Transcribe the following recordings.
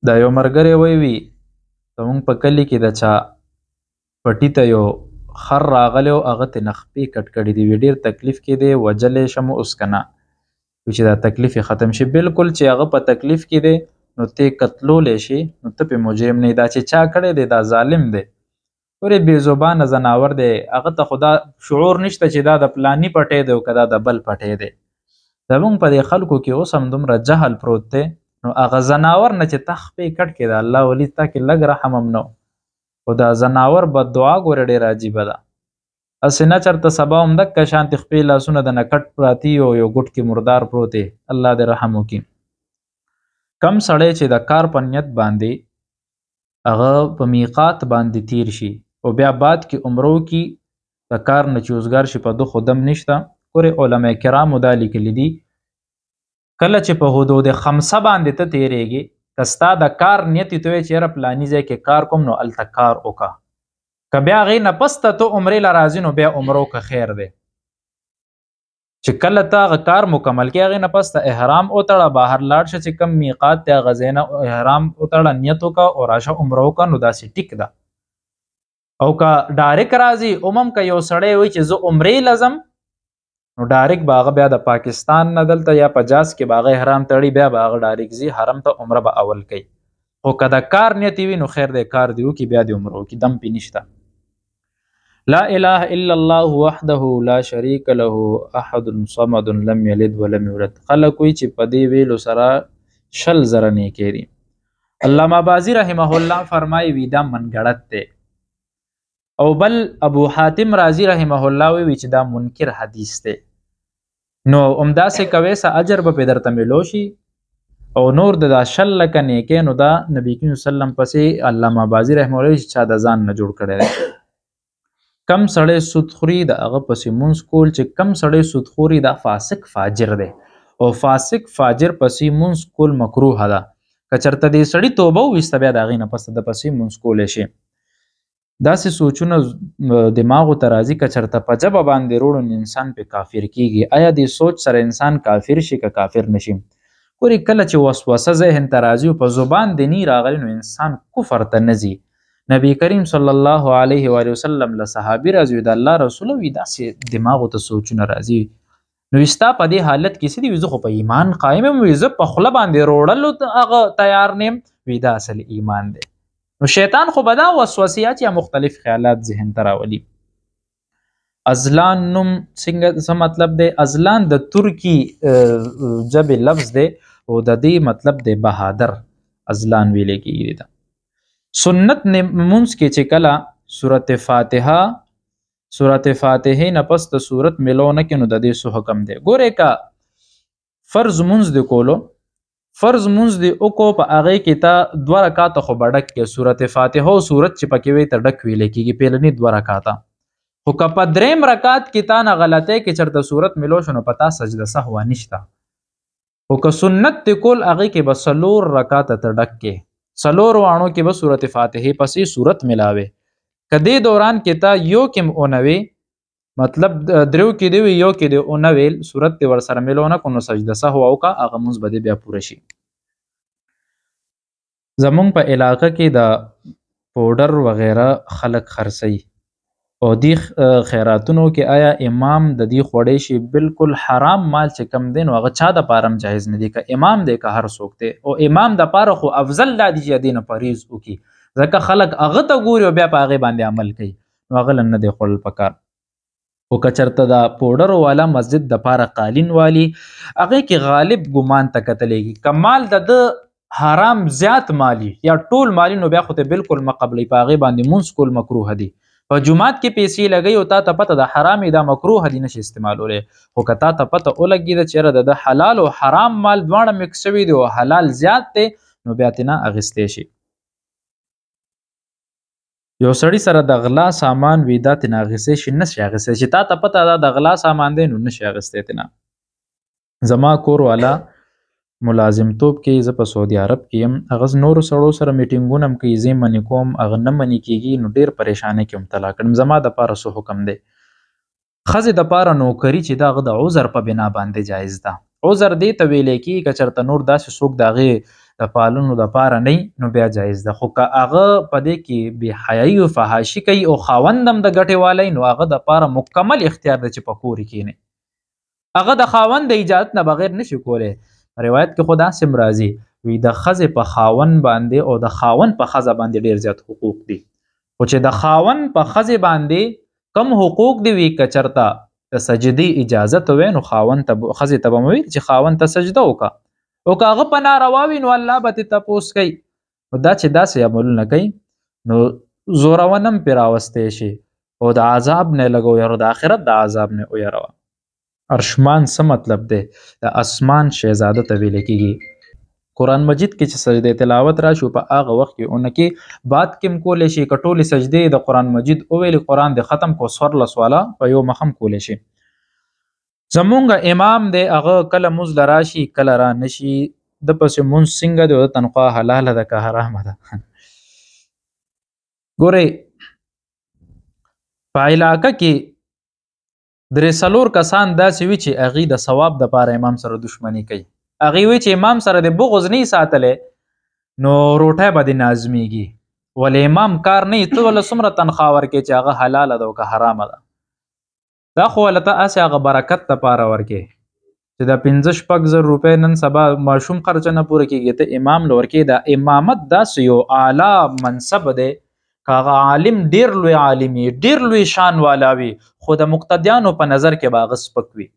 دا یو ملګری وی زمونږ په کلي کې د چا پټي ته یو خر راغلی او هغه ترې نخپې کټ کړي دي. وی ډېر تکلیف کې دی، وجلی شم اوس که نه، چې دا تکلیف یې ختم شي. بالکل چې هغه په تکلیف کې دی نو ته یې قتلولی شي نو ته پرې مجرم نه یې. دا چې چا کړی دی دا ظالم دی، ګورې بې زبانه ځناور دی، هغه ته خو دا شعور نشته چې دا د پلاني پټی دی او که دا د بل پټی دی. زمونږ په دې خلکو کې اوس هم دومره جهل پروت دی، نو هغه ځناور نه چې تا خپې کټ کې د الله ولي تا کې لږ رحم هم نه، خو دا ځناور بددعا ګوره ډېره عجیبه ده. هسې نه چېرته سبا هم دکه شانتې خپې لاسونه د نه کټ پراتي او یو ګوټ کې مردار پروت دی. الله دې رحم وکړي. کم سړی چې د کار په نیت باندې هغه په میقات باندې تیر شي او بیا بعد کې عمرو کې د کار نه چې اوزګار شي په ده خو دم نشته. ګورې علما کرامو دا لیکلي دي کله چې په حدود خمسه باندې ته تیریږي که ستا د کار نیت یې ته وایې چې یاره پلاني ځای کې کار کوم نو هلته کار وکړه. که بیا هغې نه پس ته عمرې له راځي نو بیا عمره وکړه خیر دی. چې کله ته هغه کار مکمل کړې هغې نه پس ته احرام وتړه، بهر لاړ شه چې کوم میقات دی هغه ځای نه احرام وتړه، نیت وکړه او راشه عمره وکړه، نو داسې ټیک ده. او که ډایرک راځي عموم که یو سړی وایي چې زه عمرې له ځم نو ډایرک به هغه بیا د پاکستان نه دلته یا په جاز کې به هغه احرام تړي، بیا به هغه ډایرک ځي حرم ته عمره به اول کوي. خو که د کار نیت وي نو خیر دی کار دی وکړي بیا دې عمره وکړي، دم پې نشته. لا اله الا الله وحده لا شریک له احد صمد لم یلد ولم یولد. خلک وایي چې په دې ویلو سره 100 زره نیکۍ دي. علامه بازي رحمه الله فرمایي وي دا منګړت دی. او بل ابو حاتم رازي رحمه الله وی چې دا منکر حدیث دی. نو همداسې کوې څه اجر به پې درته میلو شي او نور د دا 100 لکه نیکۍ نو دا نبي کریم صلی الله علیه وسلم پسې علامه بازي رحمه الله چې چا د ځان نه جوړ کړی دی. کم سړی سود خوري د هغه پسې مونځ کول، چې کم سړی سود خوري دا فاسق فاجر دی او فاسق فاجر پسې مونځ کول مکروه ده. که چېرته دې سړي توبه وویسته بیا د هغې نه پس د پسې مونځ کولی شي. داسې سوچونه دماغو ته راځي که چېرته په ژبه باندې روړو انسان پې کافر کیږي. آیا دې سوچ سره انسان کافر شي که کافر نشي؟ ګورې کله چې وسوسه ذهن ته راځي او په زبان دې نی راغلی نو انسان کفر ته نه ځي. نبی کریم صلی الله علیه و وسلم له صحابي راځي د الله رسول وي داسې دماغو ته سوچونه راځي نو ستا په دې حالت کې څه دي وي زه خو په ایمان قایم یم، وي زه په خوله باندې روړلو هغه تیار نه یم، وي دا اصل ایمان دی. نو شیطان خو به دا وسوسیات یا مختلف خیالات ذهن ته راولي. ازلان نوم څه مطلب دی؟ ازلان د ترکی ژبې لفظ دی او د دې مطلب دی بهادر. ازلان ویلې کېږي ده. سنت مونځ کې چې کله سورت فاتحې نه پس د سورت میلو نه کې نو د دې څه حکم دی؟ ګورې که فرض مونځ دی کولو، فرض مونځ دی وکړو په هغې کې ته 2 رکاته خو به ډک کې سورت فاتحه او سورت چې پکې وی ته ډک ویلې کېږي پیلني 2 رکاته. خو که په 3 رکات کې تا نه غلطۍ کې چېرته سورت میلو شو نو په تا سجده سهوه نشته. خو که سنت دی کول هغې کې به 4 رکاته ته ډک کې 4 وانو کې به سورت فاتحې پسې سورت ملاوي. که دې دوران کې تا یو کې اونوي مطلب 3 کې دی یو کې دی اونویل سورت دی ورسره ملو نه کو نو سجده سهو او کا هغه مونځ به بیا پوره شي. زمونږ په علاقه کې د پوډر وغیره خلق خرڅي او دی خیراتونو کې آیا امام د دې خوړې شي؟ بالکل حرام مال چې کم دی نو هغه چا د پاره جایز نه دی. که امام دی که هر څوک دی او امام د پاره خو افضل دا دی چې دینه پریز وکي ځکه خلک هغه ته ګوري او بیا په هغې باندې عمل کوي نو هغه نه دی خوړل پکار. او که چېرته د پوډر والا مسجد د پاره قالین والی هغې کې غالب ګمان ته کتلیږي که مال د حرام زیات مالی یا ټول مالی نو بیا خو ته بالکل مه قبلوي، په هغې باندې مونځ کول مکروه دی. په جومات کې پیسې لګوي او تا ته پته د حرامې دا مکروه دی نشي استعمالولی. خو که تا ته پته ولګېده چې یاره د حلال او حرام مال دواړه مکس شوي دي او حلال زیات دی نو بیا ترې نه اخیستی شي. یو سړي سره د غلا سامان وي دا ترې نه اخیستی شي نشي اخیستی، چې تا ته پته دا د غلا سامان دی نو نشي اخیستی ترې نه. زما کور والا ملازمتوب کې زه په سعودي عرب کې یم، هغه نورو سړو سره میټینګونه هم کوي، زه یې منې کوم هغه نه منې کېږي نو ډېر پریشانۍ کې مبتلا کړم. زما دپاره څه حکم دی؟ ښځې دپاره نوکري چې د هغه د عذر په بنا باندې جایز ده. عذر دې ته ویلی کېږي که چېرته نور داسې څوک د هغې د پالونو دپاره نه نو بیا جایز ده. خو که هغه په دې کې بې حیایي او فحاشي کوي او خاوند هم د ګټې والی نو هغه دپاره مکمل اختیار دی چې په کور کې کښېني. هغه د خاوند د اجازت نه بغیر نشي کولی. روایت کې خو داسې هم راځي وي د ښځې په خاوند باندې او د خاوند په ښځه باندې ډېر زیات حقوق دي. خو چې د خاوند په ښځې باندې کم حقوق دي وي که چېرته د سجدې اجازت وی نو خاوند ته ښځې ته به مو ویل چې خاوند ته سجده وکړه. او که هغه په ناروا وي نو الله به ترې تپوس کوي. نو دا چې داسې عملونه کوي نو زورونه هم پرې راوستی شي او د عذاب نه لږ ویره، د آخرت د عذاب نه ویروه. ارشمان څه مطلب دی؟ د اسمان شهزاده ته ویل کېږي. قرآن مجید کې چې سجده تلاوت راشي په هغه وخت کې اونکې بعد کې هم کولی شي. که ټولې سجدې د قرآن مجید وویلې قرآن د ختم کو 14 والا په یو مخ هم کولی شي. زمونږ امام دی هغه کله مونځ له راشي کله را نشي. د پسې مونځ څنګه دی او د تنخواه حلاله ده که حرامه ده؟ ګورئ په علاقه کې 3-4 کسان داسې وي چې هغوی د ثواب دپاره امام سره دشمني کوي. هغوی وی چې امام سره د بغض نه ساتلی نو روټۍ به دې نازمیږي. ولې امام کار نه ته ولې څومره تنخواه ورکړې چې هغه حلاله ده او که حرامه ده؟ دا خو ولې ته هسې هغه برکت دپاره ورکې چې د 5-6 روپۍ نن سبا ماشوم خرچه نه پوره کېږي ته امام له ورکې. د امامت داسې یو اعلی منصب دی که هغه عالم ډېر لوی عالم وي ډېر لوی شان والا وي خو د مقتدیانو په نظر کې به هغه سپک وي.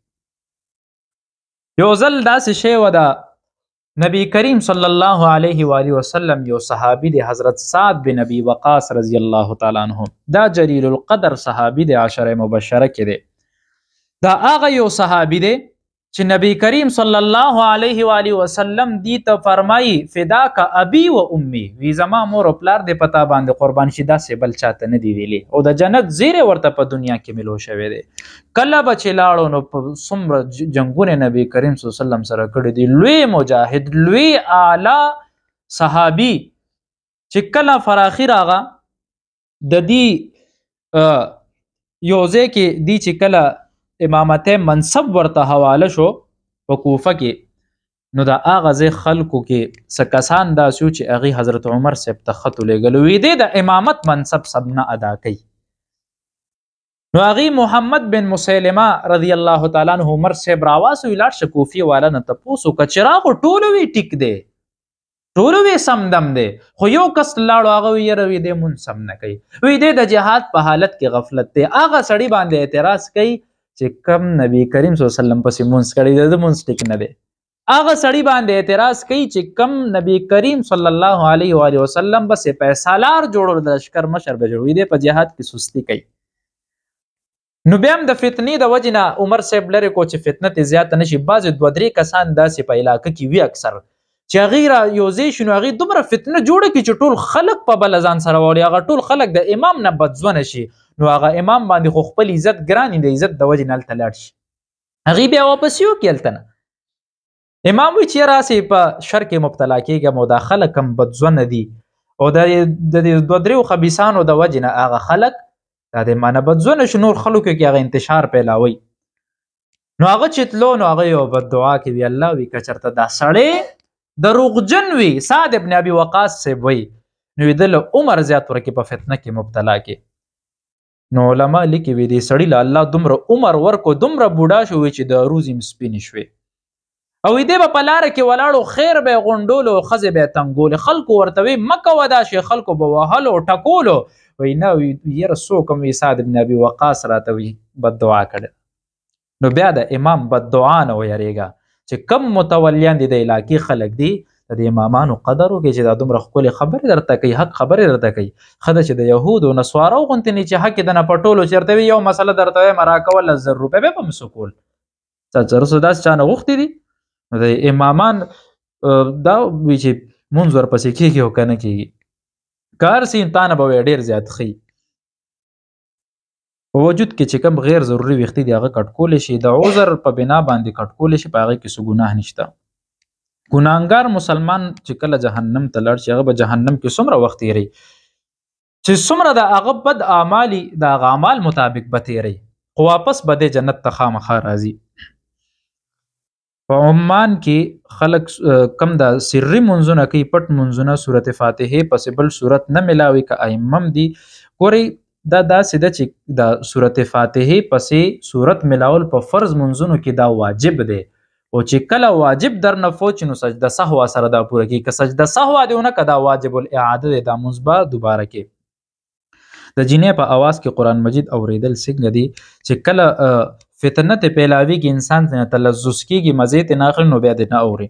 یو ځل داسې شی و د نبی کریم صلی الله علیه و آله وسلم یو صحابي دی حضرت سعد بن ابي وقاص رضی الله تعالی عنه. دا جلیل القدر صحابي دی، عشره مبشره کې دی. دا هغه یو صحابي دی چې نبی کریم صلی الله علیه و آله وسلم دی ته فرمایي فداک ابي و امي، وی زما مور او پلار دې پتا باندې قربان شي داسې بل چاته نه دی ویلي او د جنت زیری ورته په دنیا کې ملو شوی دی. کله به چې لاړو نو په څومره جنګونه نبی کریم صلی الله علیه وسلم سره کړي دي. لوی مجاهد لوی اعلی صحابي چې کله فراخي راغه د دې یو ځای کې دی چې کله امامته منصب ورته حواله شو په کوفه کې نو د هغه ځای خلکو کې څه کسان داسې وو چې هغوی حضرت عمر صاحب ته خط ولېږلو وی دی د امامت منصب سب نه ادا کوي. نو هغوی محمد بن مسیلمه رضی الله تعالی عنه عمر صاحب راواس وی لاړ شه کوفي والا نه تپوس وکړه چې راغو ټولو وی ټیک دی ټولو وی سم دم دی خو یو کس لاړو هغه وی یره وی دی مونځ سم نه کوي. وی دی د جهاد په حالت کې غفلت دی. هغه سړي باندې اعتراض کوي چې کم نبی کریم صلی الله علیه وسلم پسې مونځ کړی دی د مونځ ټیک نه دی. هغه سړي باندې اعتراض کوي چې کم نبی کریم صلی الله علیه و آله وسلم بس پیسالار جوړول د لشکر مشر به جوړوي دی په جهاد کې سستی کوي. نو بیا هم د فتنې د وجې نه عمر صاحب لرې کو چې فتنه ترې زیاته نه شي. بعضې 2-3 کسان داسې په علاقه کې وي اکثر چې هغوی را یو ځای شي نو هغوی دومره فتنه جوړه کړي چې ټول خلک په بله ځان سره واړي. هغه ټول خلک د امام نه بدځونه شي نو هغه امام باندې خو خپل عزت ګران د عزت د وجې نه هلته لاړ شي. هغوی بیا واپس یو کړي هلته نه. امام وایي چې راسې په شر کې مبتلا کېږم او دا خلک هم بدځونه دي او د 2-3 خبیثانو د وجې نه هغه خلک دا د مانه بدځونه شو نور خلکو کې هغه انتشار پیلاوي. نو هغه چې تلو نو هغه یو بد دعا کوي الله وي که چېرته دا سړی دروغجن وي. سعد ابن ابي وقاص صاحب وایي نو د له عمر زیات ورکې په فتنه کې مبتلا کې. نو علما لیکي وي دې سړي له الله دومره عمر ورکو دومره بوډا شو وي چې د روزي م سپینې شوې او دې به په لاره کې ولاړو خیر به یې غونډولو ښځې به یې تنګولې. خلکو ورته وی مه کوه دا شی خلکو به وهلو ټکولو. وایي نه یاره څوک هم وي سعد ابن ابي وقاص راته وي بد دعا کړې. نو بیا د امام بد دعا نه ویریږه چې کم متولیان دي د علاقې خلک دي د امامانو قدر وکړي چې دا دومره ښکلې خبرې درته کوي حق خبرې درته کوي. ښه ده چې د یهودو نسوارو غوندې نه چې حق یې دنه په ټولو چېرته وي یو مسله درته وایم راکوه 10,000 روپۍ به هم څه کول څه داسې چا نه غوښتي دي. نو د امامان دا وي چې مونځ ورپسې کېږي او که نه کېږي که هر څه امتحانه به وی ډېر زیات ښي. په وجود کې چې کوم غیر ضروري ویښتې دي هغه کټ کولی شي. د عذر په بنا باندې کټ کولی شي په هغې کې څه ګناه نشته. ګناهګار مسلمان چې کله جهنم ته لاړ شي هغه به جهنم کې څومره وخت تېروي چې څومره د هغه بد اعمال د هغه اعمال مطابق به تېروي خو واپس به دی جنت ته خامخا راځي. په عمان کې خلک کم د سری منځونه کوي، پټ منځونه سورت فاتحه پسې بل سورت نه ملاوي که ائمم دي. ګورئ دا داسې ده چې د سورت فاتحه پسې سورت ملاول په فرض منځونو کې دا واجب دی، او چې کله واجب در نه فوت نو سجده سهوا سره دا پوره کړي. که سجده سهوا دی ونه که دا واجب الاعاده دی، دا مونځ به دوباره کې. د جینۍ په اواز کې قرآن مجید اوریدل څنګه دي چې کله فتنه ته پیلاویږي، انسان ته تلذذ کېږي، مزې ته نه اخلي، نو بیا دې نه اوري.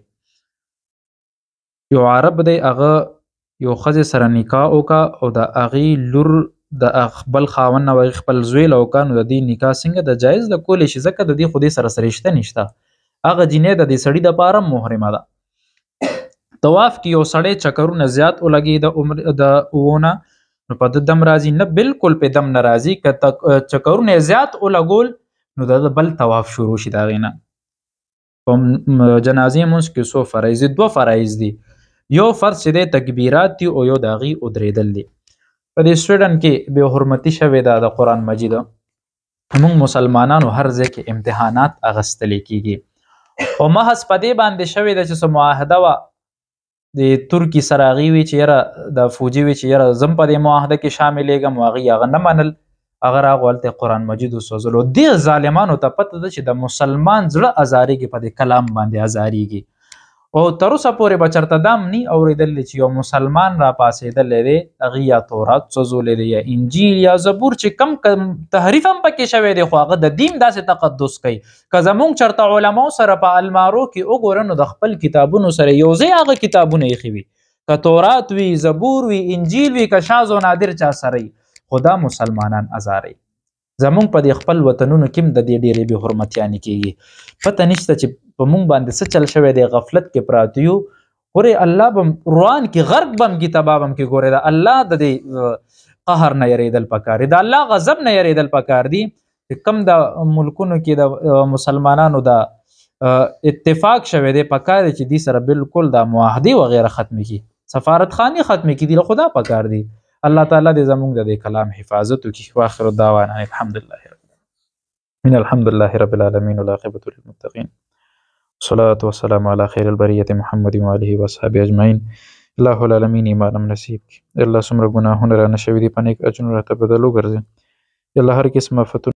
یو عرب دی، هغه یو ښځې سره نکاح وکړه او د هغې لور د خپل خاوند نه خپل زوی له وکړه، نو د دې نکاح څنګه د جایز د کولی شي، ځکه د دې خو دې سره رشته نشته. هغه جینۍ د دې سړي دپاره محرمه ده. طواف کې یو سړی چکرونه زیات ولګي د اوونه، نو په د دم راځي نه، بالکل په دم نه راځي. که چکرونه زیات ولګول نو د بل طواف شروع شي د هغې نه. په جنازې مونځ کې څو فرایض دي؟ 2 فرایض دي. یو فرض چې دی تکبیرات دي او یو د هغې ودرېدل دي. په دې سویډن کې بې حرمتي شوې ده د قرآن مجید. موږ مسلمانانو هر ځای کې امتحانات اخیستلی کېږي او محض په دې باندې شوې ده چې څه معاهده وه د ترکي سره، هغې وي چې یاره د فوجي وي چې یاره زم په دې معاهده کې شاملېږم، او هغې هغه نه منل، هغه راغو هلته قرآن مجید وسوځلو. دې ظالمانو ته پته ده چې د مسلمان زړه ازارېږي، په دې کلام باندې ازارېږي. او تر اوسه پورې به چېرته دا هم نه اورېدلی چې یو مسلمان را پاڅېدلی دی، هغې یا تورات سوځولی دی، یا انجیل یا زبور چې کم تحریف هم پکې شوی دی، خو هغه د دین داسې تقدس کوي. که زمونږ چېرته علماو سره په المارو کې وګوره نو د خپل کتابونو سره یو ځای هغه کتابونه ایښي وي، که تورات وي، زبور وي، انجیل وي، که شاذ و نادر چا سره وي، خو دا مسلمانان ازاروي. زمونږ په دې خپل وطنونو کې هم د دې ډېرې بې حرمتیانې کېږي. پته نشته چې په مونږ باندې څه چل شوی دی، غفلت کې پراته یو. ګورې الله به روان کې غرق به هم کې تباه به هم کې. ګورې د الله د دې قهر نه یریدل پکار دي، د الله غضب نه یریدل پکار دي. چې کم د ملکونو کې د مسلمانانو د اتفاق شوی دی، پکار دی چې دې سره بالکل د معاهدې وغیره ختمې کړي، سفارتخانې ختمې کړي. له خدا پکار دی. الله تعالی دې زمونږ د دې کلام حفاظت وکړي. واخر دعوانا الحمد لله رب العالمین والعاقبة للمتقین، والصلاة والسلام على خیر البریة محمد وآله وصحبه اجمعین. الله العالمین ایمان هم نصیب کړي. الله څومره ګناهونه رانه شوي دي، په نیک اجرونو راته بدل وګرځي. الله هر قسم آفتونه